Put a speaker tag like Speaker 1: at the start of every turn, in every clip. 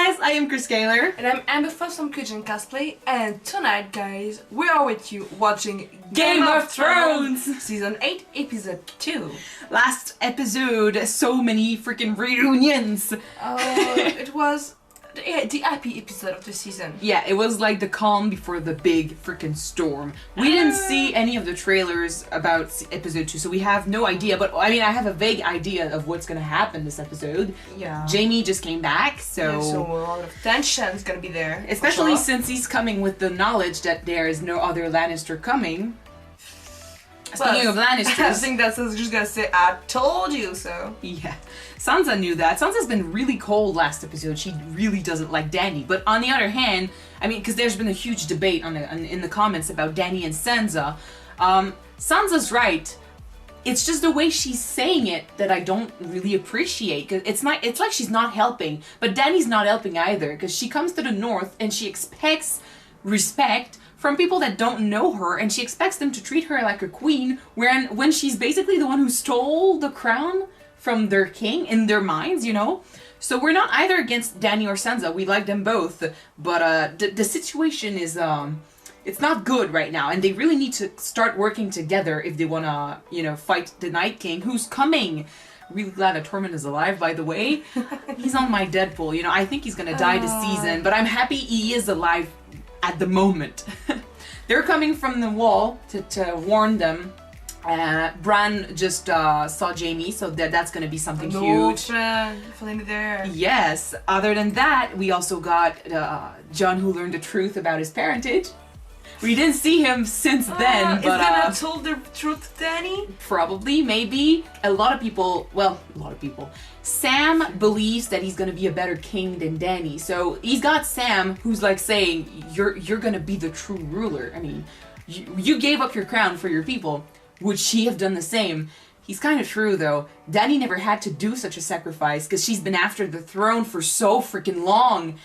Speaker 1: guys, I am Chris Kaler.
Speaker 2: And I'm Amber from Kitchen Cosplay, and tonight, guys, we are with you watching
Speaker 1: Game of Thrones!
Speaker 2: Season 8, Episode 2.
Speaker 1: Last episode, so many freaking reunions!
Speaker 2: It was the happy episode of the season.
Speaker 1: Yeah, it was like the calm before the big freaking storm. We didn't see any of the trailers about episode 2, so we have no idea, but I mean, I have a vague idea of what's gonna happen this episode.
Speaker 2: Yeah.
Speaker 1: Jaime just came back, so...
Speaker 2: Yeah, so a lot of tension is gonna be there.
Speaker 1: Especially since he's coming with the knowledge that there is no other Lannister coming. Speaking of Lannisters...
Speaker 2: I think that's just gonna say, I told you so.
Speaker 1: Yeah. Sansa knew that. Sansa's been really cold last episode. She really doesn't like Dany. But on the other hand, I mean, because there's been a huge debate in the comments about Dany and Sansa. Sansa's right. It's just the way she's saying it that I don't really appreciate. Cause it's like she's not helping. But Dany's not helping either. Because she comes to the north and she expects respect from people that don't know her, and she expects them to treat her like a queen, when she's basically the one who stole the crown from their king in their minds, you know? So we're not either against Dany or Sansa, we like them both, but the situation is, it's not good right now, and they really need to start working together if they wanna, you know, fight the Night King, who's coming. Really glad that Tormund is alive, by the way. He's on my Deadpool, you know, I think he's gonna die this season, but I'm happy he is alive at the moment. They're coming from the wall to warn them. Bran just saw Jaime, so that's gonna be something huge.
Speaker 2: Finally there.
Speaker 1: Yes. Other than that, we also got Jon, who learned the truth about his parentage. We didn't see him since then, but
Speaker 2: is they not told the truth to Dany?
Speaker 1: Probably, maybe. A lot of people. Sam believes that he's gonna be a better king than Dany, so he's got Sam, who's like saying, "You're gonna be the true ruler." I mean, you gave up your crown for your people. Would she have done the same? He's kind of true, though. Dany never had to do such a sacrifice because she's been after the throne for so freaking long.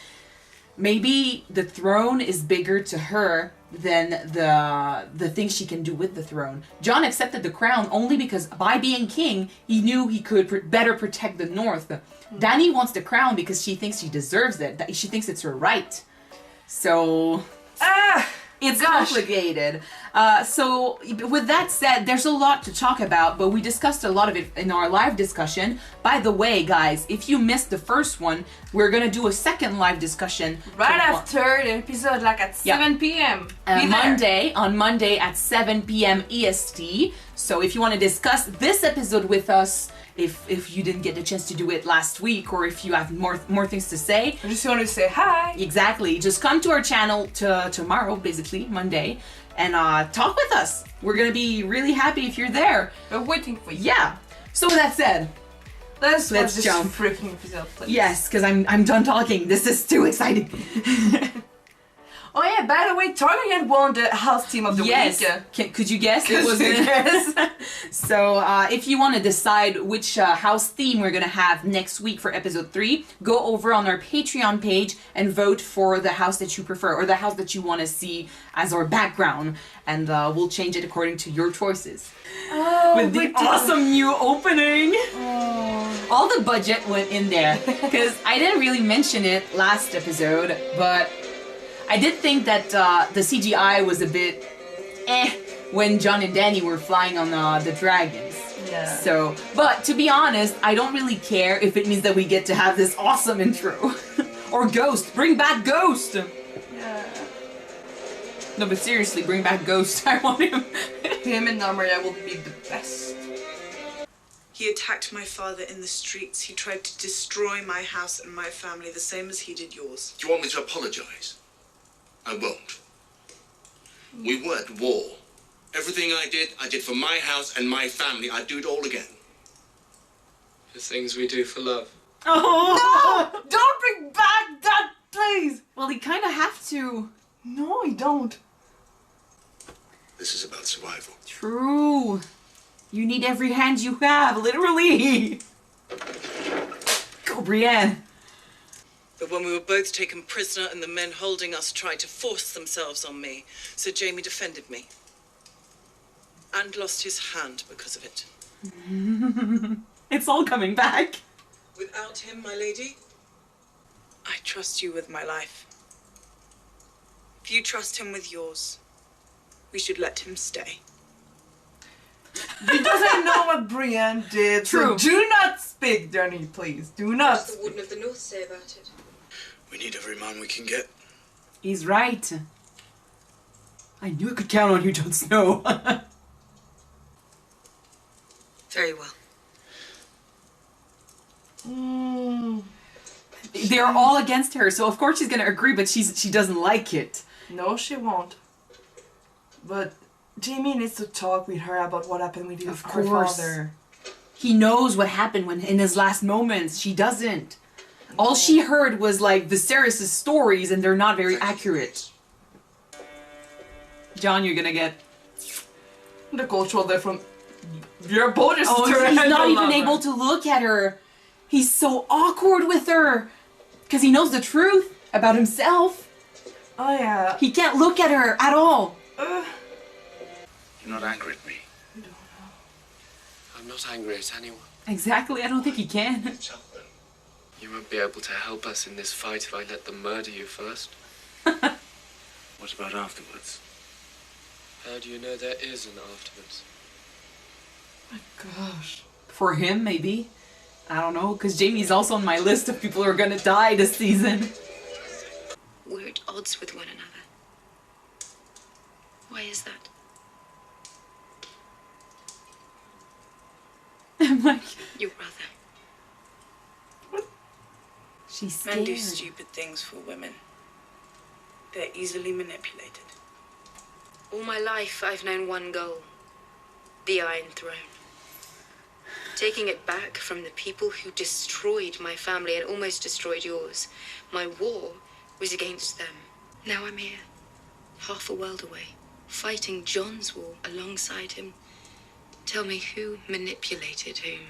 Speaker 1: Maybe the throne is bigger to her than the things she can do with the throne. Jon accepted the crown only because by being king, he knew he could better protect the north. Dany wants the crown because she thinks she deserves it. She thinks it's her right. So... It's complicated. So with that said, there's a lot to talk about, but we discussed a lot of it in our live discussion. By the way, guys, if you missed the first one, we're gonna do a second live discussion
Speaker 2: right after the episode, like at 7 p.m.
Speaker 1: On Monday at 7 p.m. EST. So if you want to discuss this episode with us, if you didn't get the chance to do it last week, or if you have more things to say,
Speaker 2: I just want to say hi.
Speaker 1: Exactly. Just come to our channel tomorrow, basically Monday, and talk with us. We're gonna be really happy if you're there.
Speaker 2: We're waiting for you.
Speaker 1: Yeah. So with that said, let's jump.
Speaker 2: Freaking episode, please.
Speaker 1: Yes, because I'm done talking. This is too exciting.
Speaker 2: Oh yeah, by the way, Targaryen won the house team of the week.
Speaker 1: Could you guess? It was So if you want to decide which house theme we're going to have next week for episode 3, go over on our Patreon page and vote for the house that you prefer, or the house that you want to see as our background, and we'll change it according to your choices. With the awesome new opening. All the budget went in there, because I didn't really mention it last episode, but I did think that the CGI was a bit when Jon and Dany were flying on the dragons.
Speaker 2: Yeah.
Speaker 1: So, but to be honest, I don't really care if it means that we get to have this awesome intro. Or Ghost. Bring back Ghost!
Speaker 2: Yeah.
Speaker 1: No, but seriously, bring back Ghost. I want him.
Speaker 2: Him and Narmaya will be the best.
Speaker 3: He attacked my father in the streets. He tried to destroy my house and my family, the same as he did yours.
Speaker 4: Do you want me to apologize? I won't. We were at war. Everything I did for my house and my family. I'd do it all again.
Speaker 5: The things we do for love.
Speaker 1: Oh!
Speaker 2: No! Don't bring back that, please!
Speaker 1: Well, he kind of have to.
Speaker 2: No, he don't.
Speaker 4: This is about survival.
Speaker 1: True. You need every hand you have, literally. Go, Brienne.
Speaker 3: But when we were both taken prisoner and the men holding us tried to force themselves on me, so Jaime defended me. And lost his hand because of it.
Speaker 1: It's all coming back.
Speaker 3: Without him, my lady, I
Speaker 6: trust you with my life. If you trust him with yours, we should let him stay.
Speaker 2: He doesn't know what Brienne did.
Speaker 1: True.
Speaker 2: So do not speak, Danny, please. Do not.
Speaker 7: What's the Warden of the North say about it?
Speaker 8: We need every man we can get.
Speaker 1: He's right. I knew I could count on you, Jon Snow.
Speaker 7: Very well.
Speaker 1: They're all against her, so of course she's gonna agree, but she doesn't like it.
Speaker 2: No, she won't. But Jaime needs to talk with her about what happened with
Speaker 1: Of
Speaker 2: her
Speaker 1: course.
Speaker 2: father.
Speaker 1: He knows what happened when in his last moments. She doesn't. All she heard was like Viserys' stories, and they're not very accurate. John, you're gonna get.
Speaker 2: The cold shoulder from your boulder
Speaker 1: Oh,
Speaker 2: sister.
Speaker 1: he's
Speaker 2: and
Speaker 1: not
Speaker 2: your
Speaker 1: even
Speaker 2: lover.
Speaker 1: able to look at her. He's so awkward with her. Because he knows the truth about himself.
Speaker 2: Oh yeah.
Speaker 1: He can't look at her at all.
Speaker 8: You're not angry at me.
Speaker 5: I'm not angry at anyone.
Speaker 1: Exactly, I don't think he can.
Speaker 5: You won't be able to help us in this fight if I let them murder you first.
Speaker 8: What about afterwards?
Speaker 5: How do you know there is an afterwards?
Speaker 2: My gosh.
Speaker 1: For him, maybe. I don't know, because Jaime's also on my list of people who are gonna die this season.
Speaker 7: We're at odds with one another. Why is that?
Speaker 1: I'm like,
Speaker 7: Your brother.
Speaker 1: she's
Speaker 6: Men do
Speaker 1: scared.
Speaker 6: stupid things for women. They're easily manipulated.
Speaker 7: All my life, I've known one goal. The Iron Throne. Taking it back from the people who destroyed my family and almost destroyed yours. My war was against them. Now I'm here, half a world away, fighting Jon's war alongside him. Tell me who manipulated whom?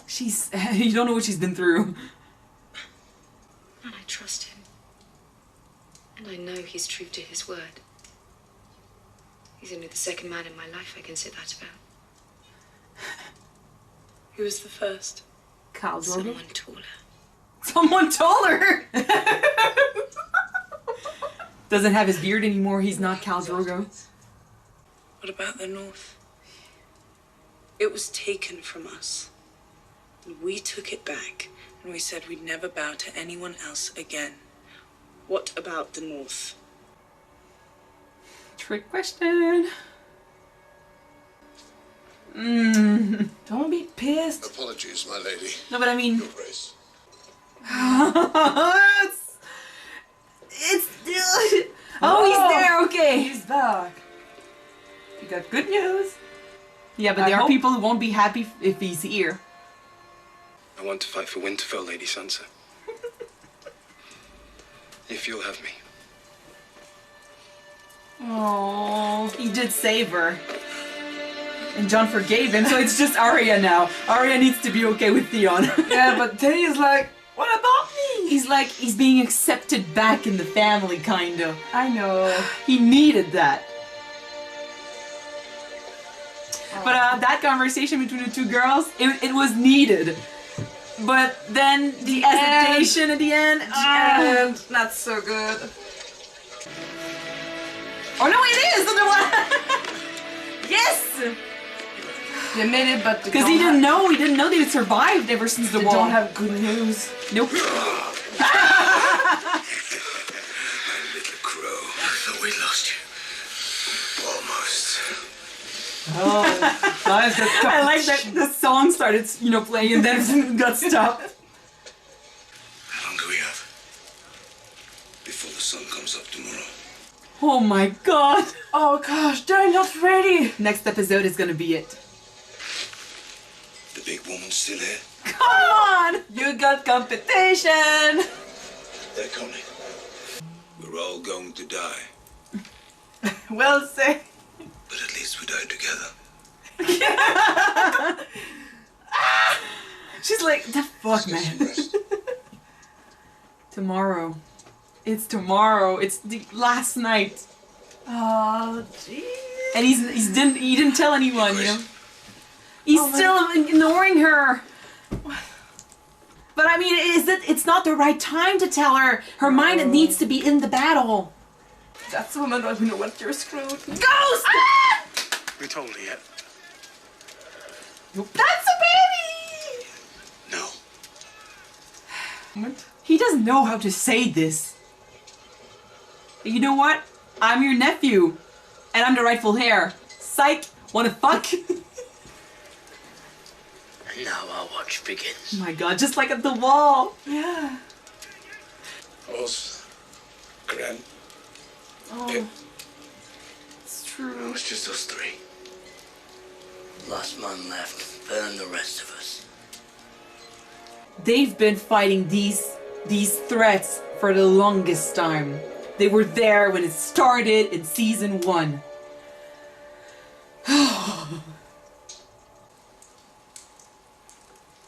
Speaker 1: She's... You don't know what she's been through.
Speaker 7: And I trust him. And I know he's true to his word. He's only the second man in my life I can say that about.
Speaker 6: Who was the first?
Speaker 1: Khal Drogo.
Speaker 7: Someone taller.
Speaker 1: Someone told her! Doesn't have his beard anymore, he's not Khal Drogo.
Speaker 6: What about the North? It was taken from us. And we took it back, and we said we'd never bow to anyone else again. What about the North?
Speaker 1: Trick question.
Speaker 2: Don't be pissed.
Speaker 4: Apologies, my lady.
Speaker 1: No, but I mean...
Speaker 4: Your Grace.
Speaker 1: it's oh, he's there, okay.
Speaker 2: He's back. You got good news.
Speaker 1: Yeah, but
Speaker 2: I
Speaker 1: there are
Speaker 2: hope-
Speaker 1: people who won't be happy if he's here.
Speaker 8: I want to fight for Winterfell, Lady Sansa. If you'll have me.
Speaker 1: Oh, he did save her. And Jon forgave him, so it's just Arya now. Arya needs to be okay with Theon.
Speaker 2: Yeah, but then he's like, what about me?
Speaker 1: He's like, he's being accepted back in the family, kind of.
Speaker 2: I know.
Speaker 1: He needed that. But that conversation between the two girls, it was needed. But then the hesitation at the end.
Speaker 2: And not so good.
Speaker 1: Oh no, it is! Yes!
Speaker 2: They made it, but
Speaker 1: Because he didn't know they had survived ever since the
Speaker 2: They
Speaker 1: wall.
Speaker 2: don't have good news.
Speaker 1: Nope.
Speaker 8: Little crow. I thought we lost you. Almost.
Speaker 2: Oh, nice.
Speaker 1: I like that the song started, playing and then got stopped.
Speaker 8: How long do we have? Before the sun comes up tomorrow.
Speaker 1: Oh my god.
Speaker 2: Oh gosh, they're not ready.
Speaker 1: Next episode is gonna be it.
Speaker 8: The big woman's still here.
Speaker 1: Come on!
Speaker 2: You got competition.
Speaker 8: They're coming. We're all going to die.
Speaker 2: Well said.
Speaker 8: But at least we died together.
Speaker 1: She's like, the fuck,
Speaker 8: Let's get some
Speaker 1: man.
Speaker 8: rest.
Speaker 1: Tomorrow. It's tomorrow. It's the last night.
Speaker 2: Oh, jeez.
Speaker 1: And he didn't tell anyone, He's
Speaker 2: Oh my-
Speaker 1: still ignoring her. But But I mean, it's not the right time to tell her. Her mind needs to be in the battle.
Speaker 2: That's the moment when we know what you're screwed.
Speaker 1: Ghost! Ah!
Speaker 8: We told her yet?
Speaker 1: That's a baby!
Speaker 8: No.
Speaker 2: What?
Speaker 1: He doesn't know how to say this. You know what? I'm your nephew. And I'm the rightful heir. Psych! Wanna fuck?
Speaker 9: And now our watch begins.
Speaker 1: Oh my god, just like at the wall.
Speaker 2: Yeah.
Speaker 8: Us. Gran.
Speaker 1: Oh,
Speaker 8: Yeah.
Speaker 1: it's true.
Speaker 8: No, it's just us three.
Speaker 9: Last man left, burn the rest of us.
Speaker 1: They've been fighting these threats for the longest time. They were there when it started in season 1.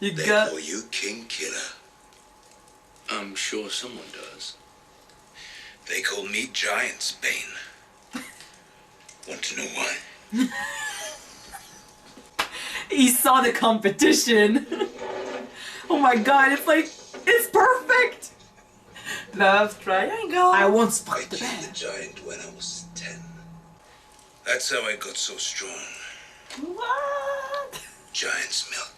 Speaker 1: You
Speaker 8: They
Speaker 1: got...
Speaker 8: call you King Killer.
Speaker 5: I'm sure someone does.
Speaker 8: They call me Giant's Bane. Want to know why?
Speaker 1: He saw the competition. Oh my god, it's perfect.
Speaker 2: Love triangle.
Speaker 1: I once
Speaker 8: I
Speaker 1: fucked the
Speaker 8: killed
Speaker 1: bed.
Speaker 8: the giant when I was 10. That's how I got so strong.
Speaker 1: What?
Speaker 8: Giant's milk.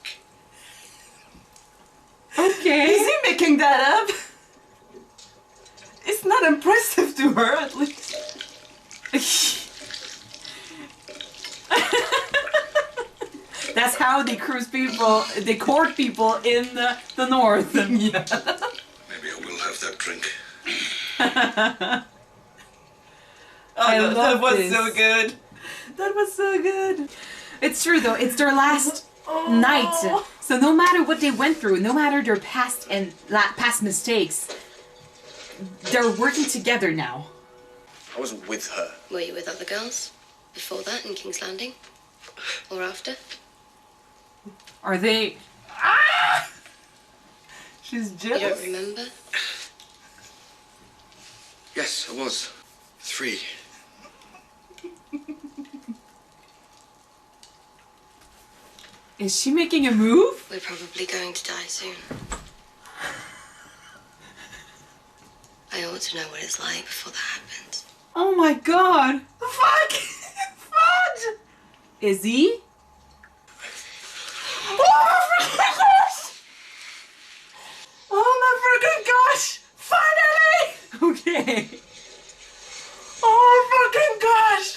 Speaker 1: Okay.
Speaker 2: Is he making that up? It's not impressive to her, at least.
Speaker 1: That's how they cruise people, they court people in the north.
Speaker 2: Yeah.
Speaker 8: Maybe I will have that drink.
Speaker 1: I
Speaker 2: that
Speaker 1: love
Speaker 2: was
Speaker 1: this.
Speaker 2: so good. That was so good.
Speaker 1: It's true though, it's their last night. So no matter what they went through, no matter their past mistakes, they're working together now.
Speaker 5: I was with her.
Speaker 7: Were you with other girls? Before that in King's Landing? Or after?
Speaker 1: Are they...
Speaker 2: She's
Speaker 7: You don't
Speaker 2: jealous.
Speaker 7: remember?
Speaker 5: Yes, I was. 3.
Speaker 1: Is she making a move?
Speaker 7: We're probably going to die soon. I ought to know what it's like before that happens.
Speaker 1: Oh my god.
Speaker 2: Fuck! Fudge!
Speaker 1: Is he?
Speaker 2: Oh my freaking gosh! Oh my freaking gosh! Finally!
Speaker 1: Okay.
Speaker 2: Oh my fucking gosh!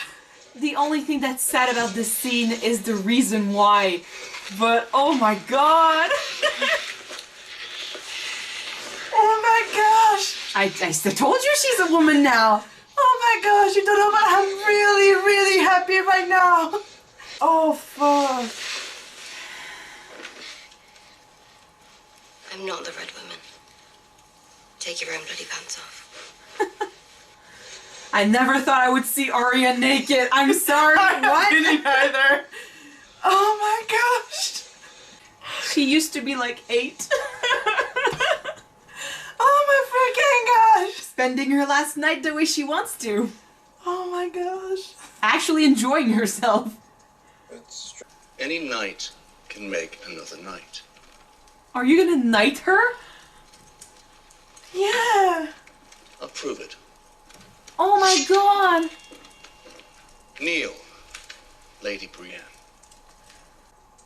Speaker 1: The only thing that's sad about this scene is the reason why. But oh my god.
Speaker 2: Oh my gosh!
Speaker 1: I told you she's a woman now.
Speaker 2: Oh my gosh, you don't know what I'm really, really happy right now. Oh fuck.
Speaker 7: I'm not the Red Woman. Take your own bloody pants off.
Speaker 1: I never thought I would see Arya naked. I'm sorry. What?
Speaker 2: Didn't either. Oh my gosh.
Speaker 1: She used to be like 8.
Speaker 2: Oh my freaking gosh.
Speaker 1: Spending her last night the way she wants to.
Speaker 2: Oh my gosh.
Speaker 1: Actually enjoying herself.
Speaker 4: Any night can make another night.
Speaker 1: Are you gonna knight her?
Speaker 2: Yeah.
Speaker 4: I'll prove it.
Speaker 1: Oh my god.
Speaker 4: Kneel, Lady Brienne.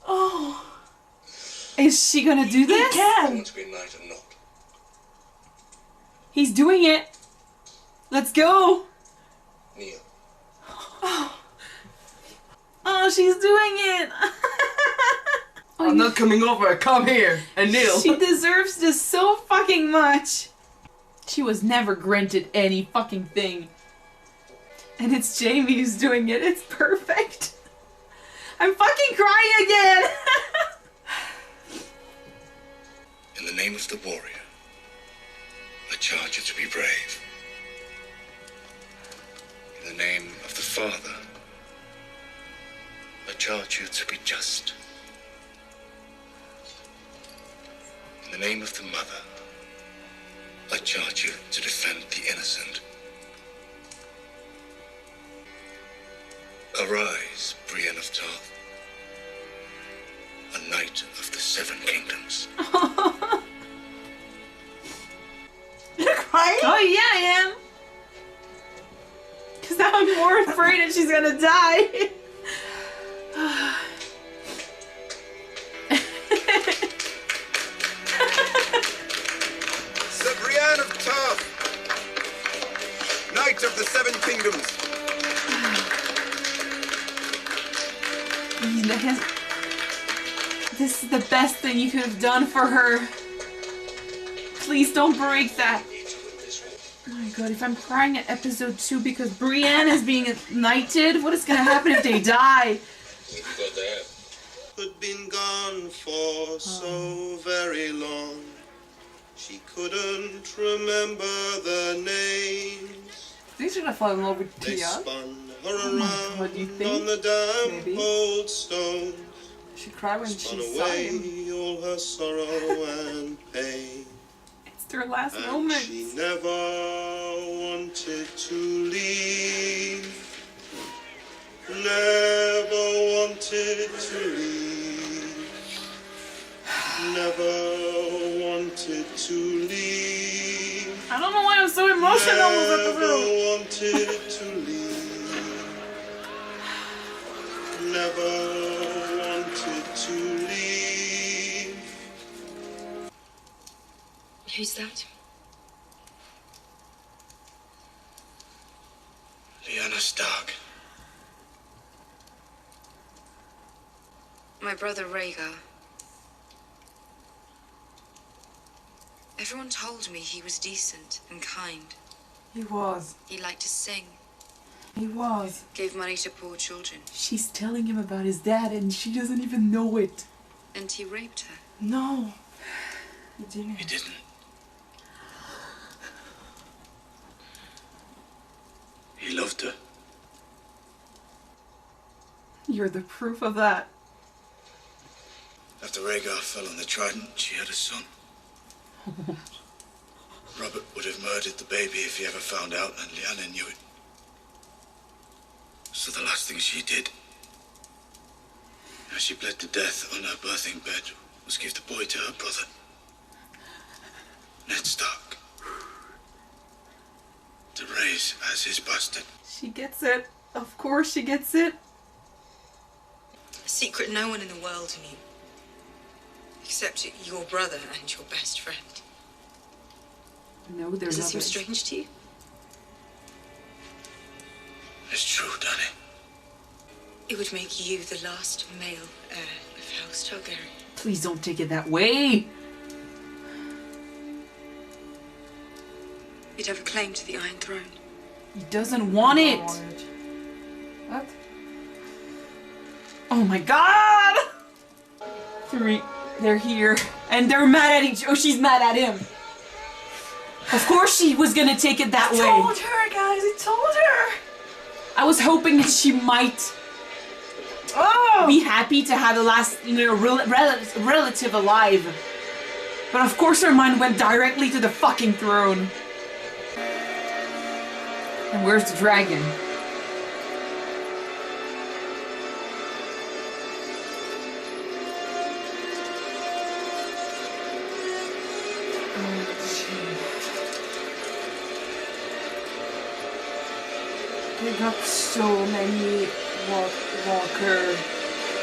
Speaker 2: Oh.
Speaker 1: Is she gonna do
Speaker 2: He
Speaker 1: this?
Speaker 4: I
Speaker 2: can.
Speaker 4: want to be a knight or not.
Speaker 1: He's doing it. Let's go.
Speaker 4: Kneel.
Speaker 1: Oh, she's doing it.
Speaker 2: I'm not coming over. Come here and kneel.
Speaker 1: She deserves this so fucking much. She was never granted any fucking thing. And it's Jaime who's doing it. It's perfect. I'm fucking crying again.
Speaker 8: In the name of the warrior, I charge you to be brave. In the name of the father, I charge you to be just. In the name of the mother, I charge you to defend the innocent. Arise, Brienne of Tarth, a knight of the 7 kingdoms.
Speaker 2: die?
Speaker 1: Oh yeah, I am. Because now I'm more afraid that she's gonna die.
Speaker 10: Sir Brienne of Tarth, Knight of the Seven Kingdoms.
Speaker 1: This is the best thing you could have done for her. Please don't break that. Oh my god, if I'm crying at episode 2 because Brienne is being knighted, what is gonna happen if they die?
Speaker 10: Had been gone for so very long. She couldn't remember the names.
Speaker 2: These are gonna fall in love with
Speaker 10: They
Speaker 2: Tia.
Speaker 10: spun her around
Speaker 1: What do you think?
Speaker 10: on the damp
Speaker 2: Maybe.
Speaker 10: old stones.
Speaker 2: She cried when
Speaker 10: Spun
Speaker 2: she saw
Speaker 10: away
Speaker 2: him.
Speaker 10: all her sorrow and pain.
Speaker 1: It's their last
Speaker 10: And
Speaker 1: moment.
Speaker 10: she never wanted to leave. Never wanted to leave. Never wanted to leave.
Speaker 1: I don't know why I'm so emotional with
Speaker 10: Never
Speaker 1: episode.
Speaker 10: wanted to leave. Never wanted to leave.
Speaker 7: Who's that?
Speaker 8: Lyanna Stark.
Speaker 7: My brother Rhaegar. Everyone told me he was decent and kind.
Speaker 2: He was.
Speaker 7: He liked to sing,
Speaker 2: He was.
Speaker 7: gave money to poor children,
Speaker 1: She's telling him about his dad and she doesn't even know it.
Speaker 7: and he raped her.
Speaker 2: No. He didn't.
Speaker 8: He didn't. He loved her.
Speaker 1: You're the proof of that.
Speaker 8: After Rhaegar fell on the Trident, she had a son. Robert would have murdered the baby if he ever found out, and Lyanna knew it. So the last thing she did, as she bled to death on her birthing bed, was give the boy to her brother, Ned Stark, to raise as his bastard.
Speaker 1: She gets it. Of course she gets it.
Speaker 7: A secret no one in the world knew. Except your brother and your best friend.
Speaker 1: No, they're
Speaker 7: Does it
Speaker 1: not.
Speaker 7: seem strange to you?
Speaker 8: It's true, Danny.
Speaker 7: It would make you the last male heir of House Targaryen.
Speaker 1: Please don't take it that way.
Speaker 7: You'd have a claim to the Iron Throne.
Speaker 1: He doesn't want it.
Speaker 2: What?
Speaker 1: Oh my god! 3. They're here. And they're mad at each. Oh, she's mad at him. Of course she was gonna take it that
Speaker 2: I
Speaker 1: way.
Speaker 2: told her, guys. I told her.
Speaker 1: I was hoping that she might be happy to have the last, relative alive. But of course her mind went directly to the fucking throne. And where's the dragon?
Speaker 2: They got so many walker.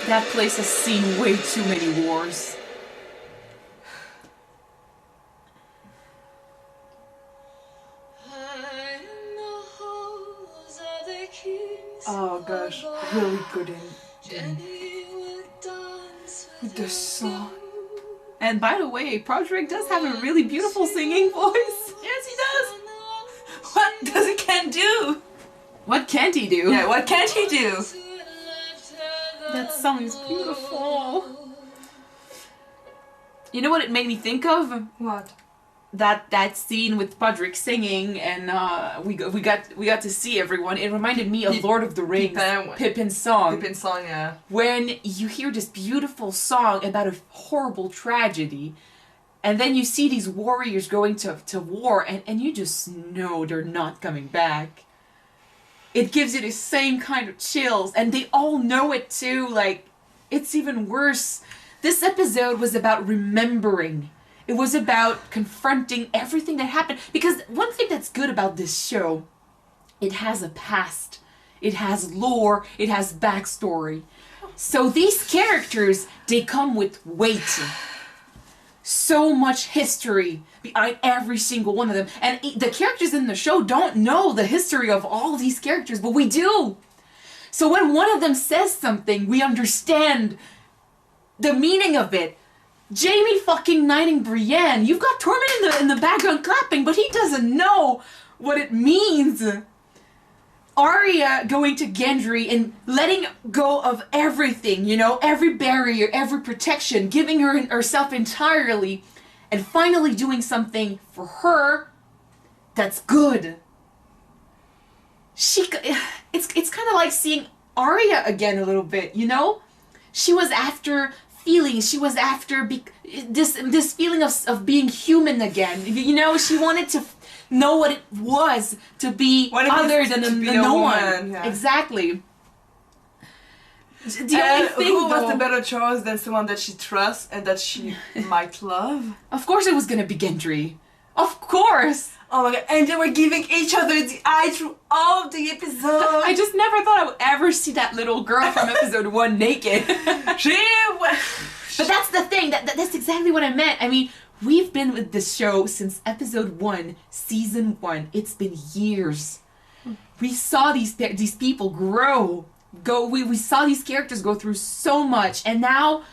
Speaker 1: That place has seen way too many wars.
Speaker 2: Oh gosh, really good in with the song.
Speaker 1: And by the way, Podrick does have a really beautiful singing voice.
Speaker 2: Yes, he does. What does he can't do?
Speaker 1: What can't he do?
Speaker 2: Yeah, what can't he do?
Speaker 1: That song is beautiful. You know what it made me think of?
Speaker 2: What?
Speaker 1: That scene with Podrick singing, and we got to see everyone. It reminded me of Lord of the Rings, Pippin's song.
Speaker 2: Pippin's song, yeah.
Speaker 1: When you hear this beautiful song about a horrible tragedy, and then you see these warriors going to war, and you just know they're not coming back. It gives you the same kind of chills, and they all know it too. Like, it's even worse. This episode was about remembering. It was about confronting everything that happened. Because one thing that's good about this show, it has a past. It has lore. It has backstory. So these characters, they come with weight. So much history behind every single one of them. And the characters in the show don't know the history of all these characters, but we do. So when one of them says something, we understand the meaning of it. Jaime fucking knighting Brienne. You've got Tormund in the background clapping, but he doesn't know what it means. Arya going to Gendry and letting go of everything, you know, every barrier, every protection, giving herself entirely, and finally doing something for her that's good. It's kind of like seeing Arya again a little bit, you know? She was after feelings. She was after this feeling of being human again. You know, she wanted to know what it was to be other than no one. Yeah. Exactly. The only thing,
Speaker 2: who was the better choice than someone that she trusts and that she might love?
Speaker 1: Of course it was gonna be Gendry. Of course!
Speaker 2: Oh my god, and they were giving each other the eye through all of the episodes.
Speaker 1: I just never thought I would ever see that little girl from episode 1 naked. But that's the thing, that's exactly what I meant. I mean, we've been with this show since episode 1, season 1. It's been years. We saw these people grow. We saw these characters go through so much, and now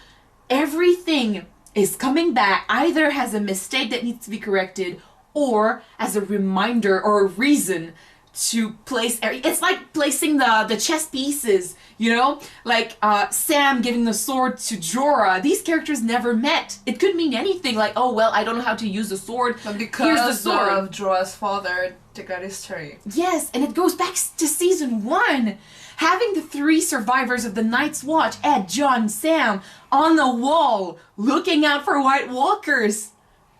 Speaker 1: everything is coming back, either as a mistake that needs to be corrected, or as a reminder or a reason to place. It's like placing the chess pieces, you know? Like Sam giving the sword to Jorah. These characters never met. It could mean anything, like, oh, well, I don't know how to use the sword.
Speaker 2: But because here's the sword. Of Jorah's father, they got history.
Speaker 1: Yes, and it goes back to season 1. Having the 3 survivors of the Night's Watch, Ed, John, Sam, on the wall, looking out for White Walkers.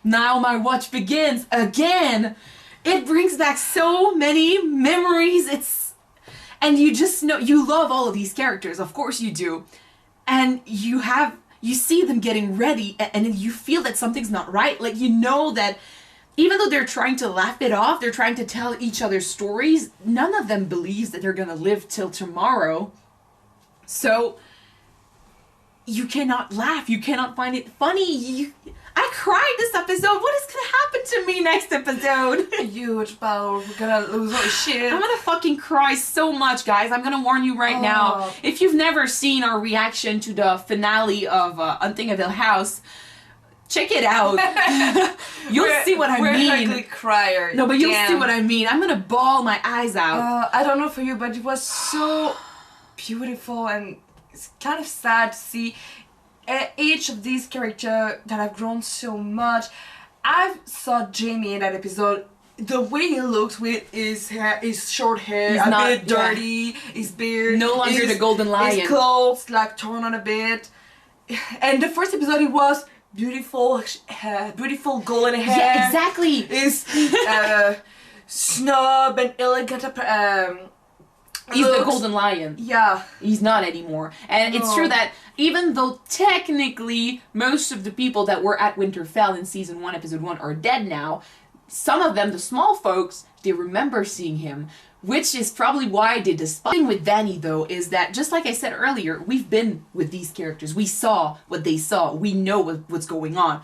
Speaker 1: Now my watch begins again. It brings back so many memories. And you just know, you love all of these characters, of course you do. And you see them getting ready, and you feel that something's not right. Like, you know that even though they're trying to laugh it off, they're trying to tell each other stories, none of them believes that they're gonna live till tomorrow. So you cannot laugh, you cannot find it funny. I cried this episode. What is gonna happen to me next episode?
Speaker 2: Huge power. We're gonna lose all shit.
Speaker 1: I'm gonna fucking cry so much, guys. I'm gonna warn you right now. If you've never seen our reaction to the finale of Hunting of Hill House, check it out. You'll see what I mean.
Speaker 2: We're ugly crier.
Speaker 1: No, but you'll see what I mean. I'm gonna bawl my eyes out.
Speaker 2: I don't know for you, but it was so beautiful, and it's kind of sad to see each of these characters that have grown so much. I saw Jaime in that episode. The way he looks with his hair, his short hair,
Speaker 1: he's
Speaker 2: a
Speaker 1: not,
Speaker 2: bit dirty, his beard,
Speaker 1: no longer the golden lion.
Speaker 2: His clothes like torn on a bit. And the first episode, it was beautiful, beautiful golden hair.
Speaker 1: Yeah, exactly.
Speaker 2: His snub and elegant.
Speaker 1: He's the golden lion.
Speaker 2: Yeah.
Speaker 1: He's not anymore. And it's true that even though technically most of the people that were at Winterfell in season 1, episode 1 are dead now, some of them, the small folks, they remember seeing him. Which is probably why they despise. The thing with Dany, though, is that, just like I said earlier, we've been with these characters. We saw what they saw. We know what's going on.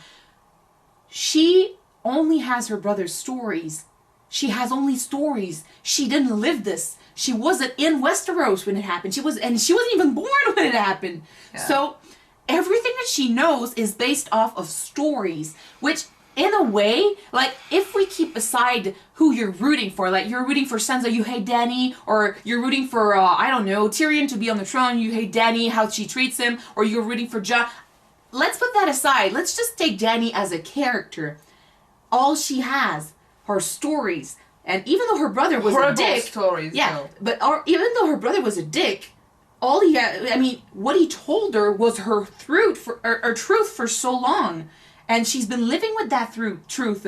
Speaker 1: She only has her brother's stories. She has only stories. She didn't live this. She wasn't in Westeros when it happened. She wasn't even born when it happened. Yeah. So everything that she knows is based off of stories, which in a way, like, if we keep aside who you're rooting for, like, you're rooting for Sansa, you hate Dany, or you're rooting for, I don't know, Tyrion to be on the throne, you hate Dany, how she treats him, or you're rooting for Jon. Let's put that aside. Let's just take Dany as a character. All she has, her stories. And even though her brother was a dick,
Speaker 2: stories,
Speaker 1: yeah, but even though her brother was a dick, all he had, I mean, what he told her was her truth for so long, and she's been living with that truth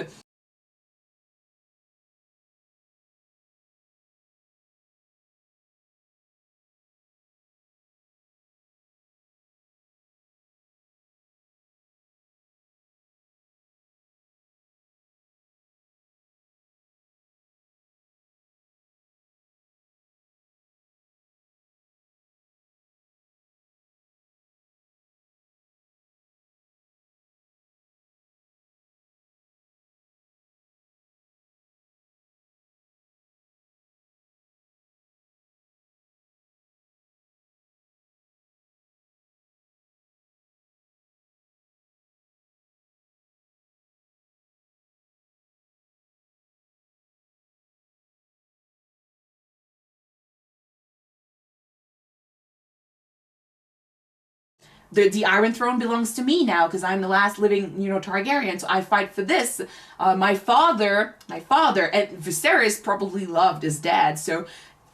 Speaker 1: the Iron Throne belongs to me now because I'm the last living, Targaryen. So I fight for this. My father, and Viserys probably loved his dad. So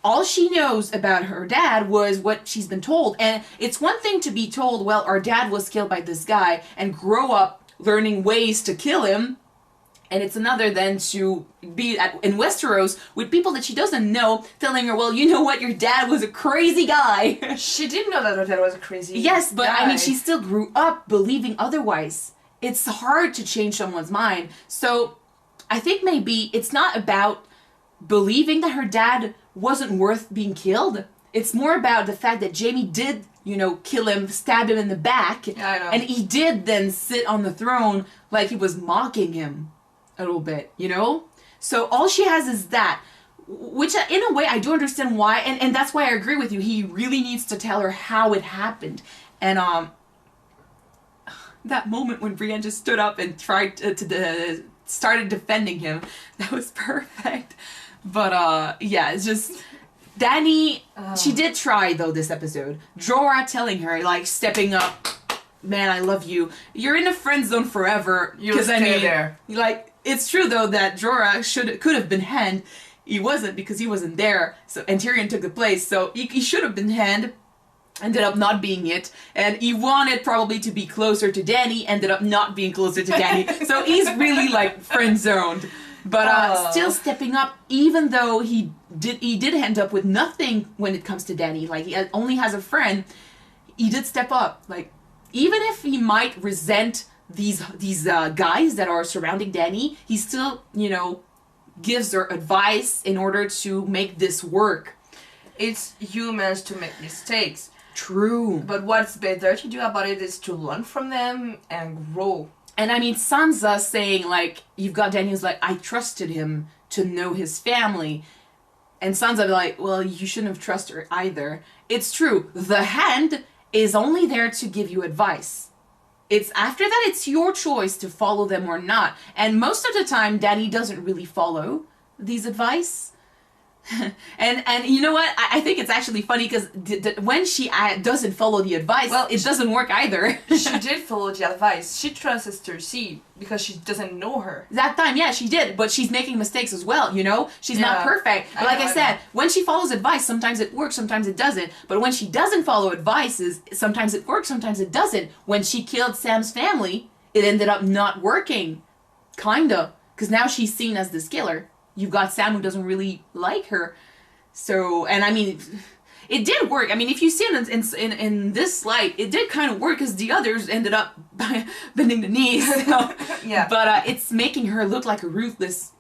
Speaker 1: all she knows about her dad was what she's been told. And it's one thing to be told, well, our dad was killed by this guy, and grow up learning ways to kill him. And it's another then to be in Westeros with people that she doesn't know, telling her, well, you know what, your dad was a crazy guy.
Speaker 2: She didn't know that her dad was a crazy
Speaker 1: Yes, but
Speaker 2: guy.
Speaker 1: I mean, she still grew up believing otherwise. It's hard to change someone's mind. So I think maybe it's not about believing that her dad wasn't worth being killed. It's more about the fact that Jaime did, kill him, stab him in the back.
Speaker 2: Yeah, I know.
Speaker 1: And he did then sit on the throne like he was mocking him a little bit, So all she has is that, which in a way I do understand why, and that's why I agree with you. He really needs to tell her how it happened. And that moment when Brienne just stood up and tried started defending him, that was perfect. But yeah, it's just Dany. She did try though this episode. Jorah telling her, like, stepping up, man, I love you. You're in a friend zone forever.
Speaker 2: You'll stay there.
Speaker 1: Like, it's true though that Jorah could have been hand. He wasn't because he wasn't there. So and Tyrion took the place. So he should have been hand. Ended up not being it. And he wanted probably to be closer to Dany. Ended up not being closer to Dany. So he's really like friend zoned. But still stepping up, even though he did end up with nothing when it comes to Dany. Like, he only has a friend. He did step up. Like, even if he might resent these guys that are surrounding Dany, he still, gives her advice in order to make this work.
Speaker 2: It's humans to make mistakes.
Speaker 1: True.
Speaker 2: But what's better to do about it is to learn from them and grow.
Speaker 1: And I mean, Sansa saying, like, you've got Dany who's like, I trusted him to know his family. And Sansa like, well, you shouldn't have trusted her either. It's true. The Hand is only there to give you advice. It's after that, it's your choice to follow them or not. And most of the time, Dany doesn't really follow these advice. and you know what? I think it's actually funny because when she doesn't follow the advice, well, it doesn't work either.
Speaker 2: She did follow the advice. She trusts Cersei because she doesn't know her.
Speaker 1: That time, yeah, she did, but she's making mistakes as well, She's not perfect. But like I said, when she follows advice, sometimes it works, sometimes it doesn't. But when she doesn't follow advices, sometimes it works, sometimes it doesn't. When she killed Sam's family, it ended up not working. Kinda. Because now she's seen as this killer. You've got Sam who doesn't really like her. So, and I mean, it did work. I mean, if you see it in this light, it did kind of work because the others ended up bending the knees.
Speaker 2: Yeah.
Speaker 1: But it's making her look like a ruthless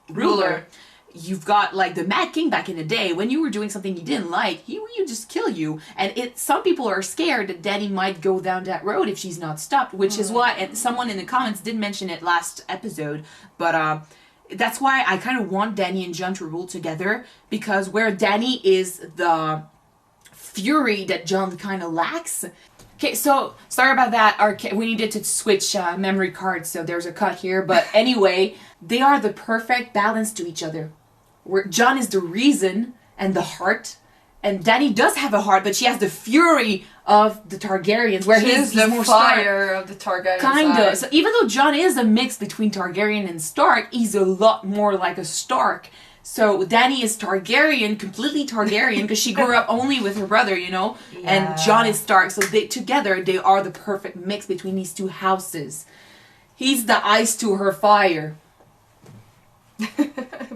Speaker 1: ruler. You've got, like, the Mad King back in the day. When you were doing something you didn't like, he would just kill you. And some people are scared that Dany might go down that road if she's not stopped, which is why, and someone in the comments did mention it last episode, but that's why I kind of want Dany and Jon to rule together, because where Dany is the fury that Jon kind of lacks. Okay, so sorry about that. We needed to switch memory cards, so there's a cut here. But anyway, they are the perfect balance to each other. Where Jon is the reason and the heart, and Dany does have a heart, but she has the fury of the Targaryens, where he's
Speaker 2: the
Speaker 1: more
Speaker 2: fire of the Targaryens.
Speaker 1: Kinda. So even though Jon is a mix between Targaryen and Stark, he's a lot more like a Stark. So Dany is Targaryen, completely Targaryen, because she grew up only with her brother,
Speaker 2: Yeah.
Speaker 1: And Jon is Stark. So together they are the perfect mix between these two houses. He's the ice to her fire.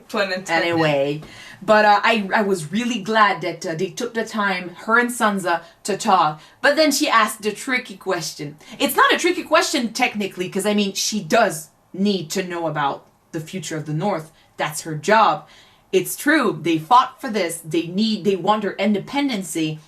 Speaker 2: Pun intended.
Speaker 1: Anyway, but I was really glad that they took the time, her and Sansa, to talk. But then she asked the tricky question. It's not a tricky question technically, because I mean, she does need to know about the future of the North. That's her job. It's true. They fought for this. They want her independency.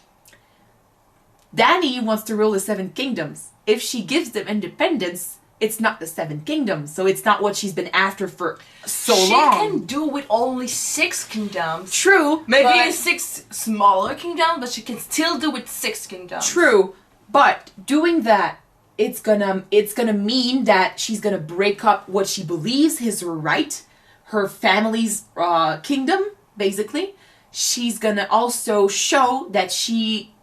Speaker 1: Dany wants to rule the Seven Kingdoms. If she gives them independence, it's not the Seven Kingdoms, so it's not what she's been after for so long.
Speaker 2: She can do with only 6 kingdoms.
Speaker 1: True.
Speaker 2: Maybe 6 smaller kingdoms, but she can still do with 6 kingdoms.
Speaker 1: True, but doing that, it's gonna mean that she's gonna break up what she believes is her right, her family's kingdom, basically. She's gonna also show that she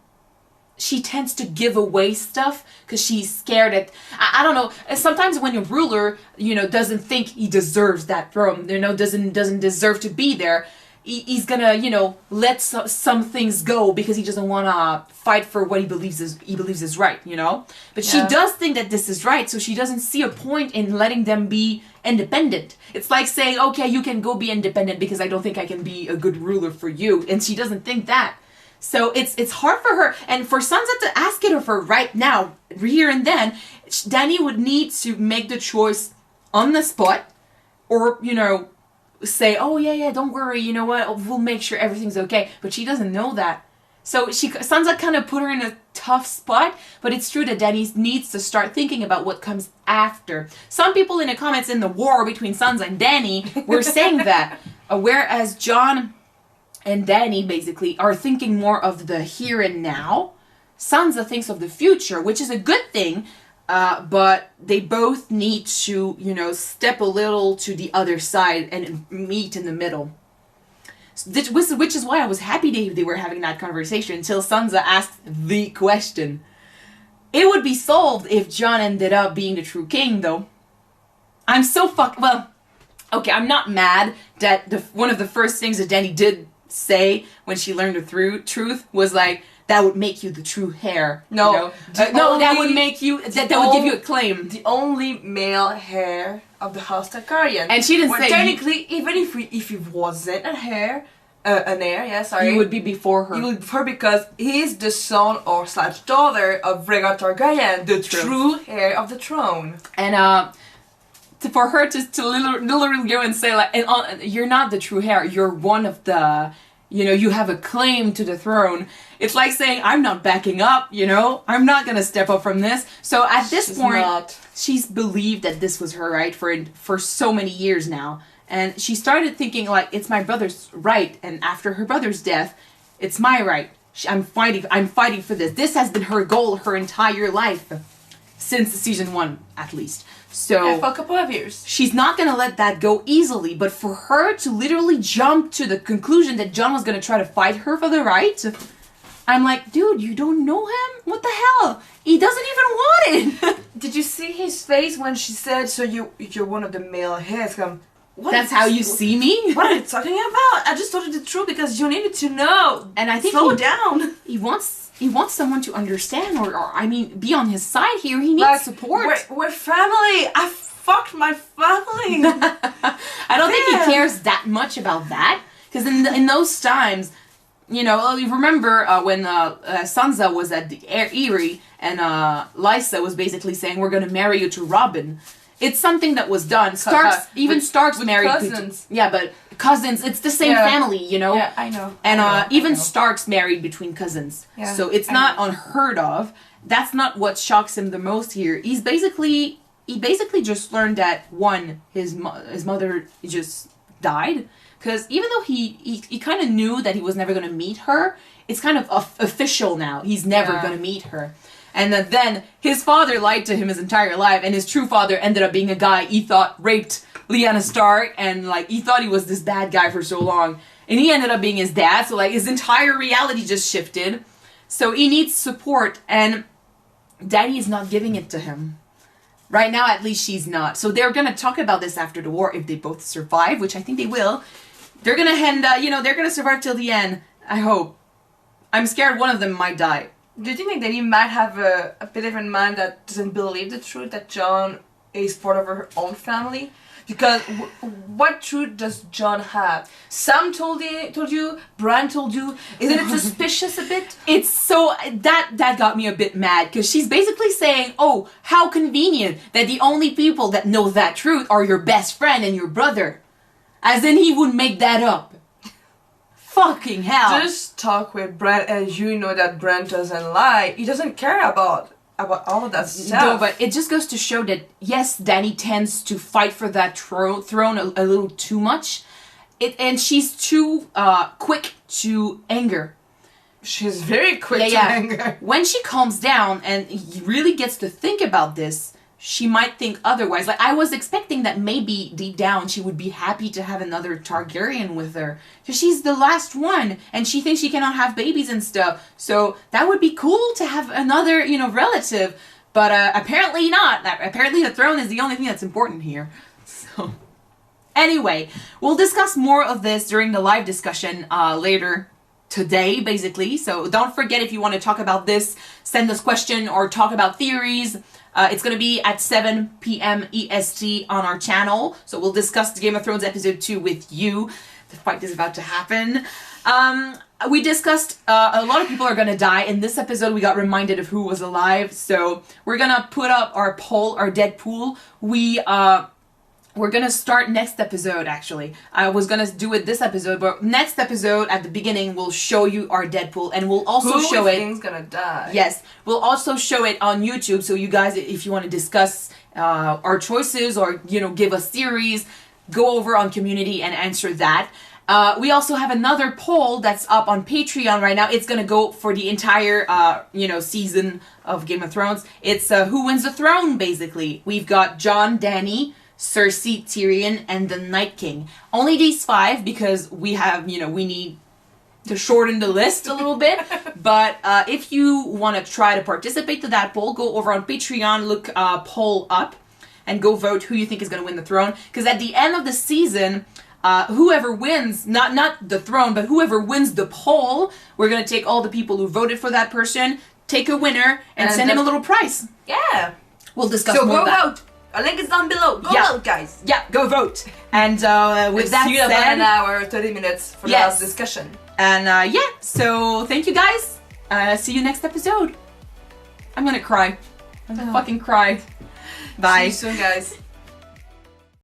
Speaker 1: she tends to give away stuff because she's scared that I don't know. Sometimes when a ruler, doesn't think he deserves that throne, doesn't deserve to be there, he's gonna, let some things go because he doesn't want to fight for what he believes is right, But she does think that this is right, so she doesn't see a point in letting them be independent. It's like saying, okay, you can go be independent because I don't think I can be a good ruler for you, and she doesn't think that. So it's hard for her, and for Sansa to ask it of her right now, here and then, Dany would need to make the choice on the spot, or say, oh yeah, don't worry, you know what, we'll make sure everything's okay. But she doesn't know that. So Sansa kind of put her in a tough spot, but it's true that Dany needs to start thinking about what comes after. Some people in the comments in the war between Sansa and Dany were saying that, whereas Jon and Dany basically are thinking more of the here and now, Sansa thinks of the future, which is a good thing, but they both need to, step a little to the other side and meet in the middle. Which is why I was happy they were having that conversation until Sansa asked the question. It would be solved if Jon ended up being the true king, though. I'm so okay, I'm not mad that one of the first things that Dany did say when she learned the truth was like, that would make you the true heir.
Speaker 2: No,
Speaker 1: that would make you, that would give you a claim.
Speaker 2: The only male heir of the House Targaryen.
Speaker 1: And she didn't say...
Speaker 2: Technically, even if he wasn't an heir,
Speaker 1: he would be before her.
Speaker 2: He would be before because he's the son or / daughter of Rhaegar Targaryen, the true heir of the throne.
Speaker 1: And for her to literally go and say like, you're not the true heir, you're one of the... you have a claim to the throne. It's like saying, I'm not backing up, I'm not going to step up from this. So at this point, she's believed that this was her right for so many years now. And she started thinking, like, it's my brother's right. And after her brother's death, it's my right. I'm fighting for this. This has been her goal her entire life. Since season 1, at least. So
Speaker 2: for a couple of years.
Speaker 1: She's not going to let that go easily, but for her to literally jump to the conclusion that Jon was going to try to fight her for the right, I'm like, dude, you don't know him? What the hell? He doesn't even want it.
Speaker 2: Did you see his face when she said, so you're one of the male heirs?
Speaker 1: That's how you see me?
Speaker 2: What are you talking about? I just told you the truth because you needed to know.
Speaker 1: And I think
Speaker 2: slow down.
Speaker 1: He wants someone to understand or be on his side here. He needs support.
Speaker 2: We're family. I fucked my family.
Speaker 1: I don't think he cares that much about that. Because in those times, you remember when Sansa was at the Eyrie and Lysa was basically saying, we're going to marry you to Robin. It's something that was done. Starks married
Speaker 2: cousins.
Speaker 1: But cousins, it's the same family,
Speaker 2: Yeah, I know.
Speaker 1: And even Starks married between cousins.
Speaker 2: Yeah,
Speaker 1: so it's not unheard of. That's not what shocks him the most here. He basically just learned that his mother just died. Because even though he kind of knew that he was never going to meet her, it's kind of official now. He's never going to meet her. And then his father lied to him his entire life, and his true father ended up being a guy he thought raped Lyanna Stark, and he thought he was this bad guy for so long. And he ended up being his dad, so his entire reality just shifted. So he needs support, and Dany is not giving it to him. Right now, at least she's not. So they're going to talk about this after the war, if they both survive, which I think they will. They're going to they're going to survive till the end, I hope. I'm scared one of them might die.
Speaker 2: Do you think that he might have a bit of a man that doesn't believe the truth that Jon is part of her own family? Because what truth does Jon have? Sam told you, Brienne told you. Isn't it suspicious a bit?
Speaker 1: It's so that got me a bit mad because she's basically saying, "Oh, how convenient that the only people that know that truth are your best friend and your brother," as in he would make that up. Fucking hell!
Speaker 2: Just talk with Brent and you know that Brent doesn't lie. He doesn't care about all of that stuff.
Speaker 1: No, but it just goes to show that yes, Dany tends to fight for that throne a little too much, and she's too quick to anger.
Speaker 2: She's very quick to anger.
Speaker 1: When she calms down and he really gets to think about this, she might think otherwise. Like, I was expecting that maybe deep down she would be happy to have another Targaryen with her. Because she's the last one, and she thinks she cannot have babies and stuff. So that would be cool to have another, you know, relative. But apparently not. Apparently the throne is the only thing that's important here. So anyway, we'll discuss more of this during the live discussion later today, basically. So don't forget, if you want to talk about this, send us question or talk about theories. It's going to be at 7 p.m. EST on our channel. So we'll discuss the Game of Thrones episode 2 with you. The fight is about to happen. We discussed a lot of people are going to die. In this episode, we got reminded of who was alive. So we're going to put up our poll, our dead pool. We're going to start next episode, actually. I was going to do it this episode, but next episode, at the beginning, we'll show you our Deadpool, and we'll also show it...
Speaker 2: Who's gonna die?
Speaker 1: Yes. We'll also show it on YouTube, so you guys, if you want to discuss our choices or, you know, give us theories, go over on community and answer that. We also have another poll that's up on Patreon right now. It's going to go for the entire, you know, season of Game of Thrones. It's who wins the throne, basically. We've got Jon, Dany, Cersei, Tyrion, and the Night King. Only these 5 because we have, you know, we need to shorten the list a little bit. But if you want to try to participate to that poll, go over on Patreon, look poll up, and go vote who you think is going to win the throne. Because at the end of the season, whoever wins, not the throne, but whoever wins the poll, we're going to take all the people who voted for that person, take a winner, and send him a little prize.
Speaker 2: Yeah.
Speaker 1: We'll discuss
Speaker 2: so
Speaker 1: more of that.
Speaker 2: So go vote. A link is down below. Go vote, guys.
Speaker 1: Yeah, go vote. And with that said...
Speaker 2: about an hour, 30 minutes for the last discussion.
Speaker 1: And yeah, so thank you guys. See you next episode. I'm gonna cry. I'm gonna fucking cry. Bye.
Speaker 2: See you soon, guys.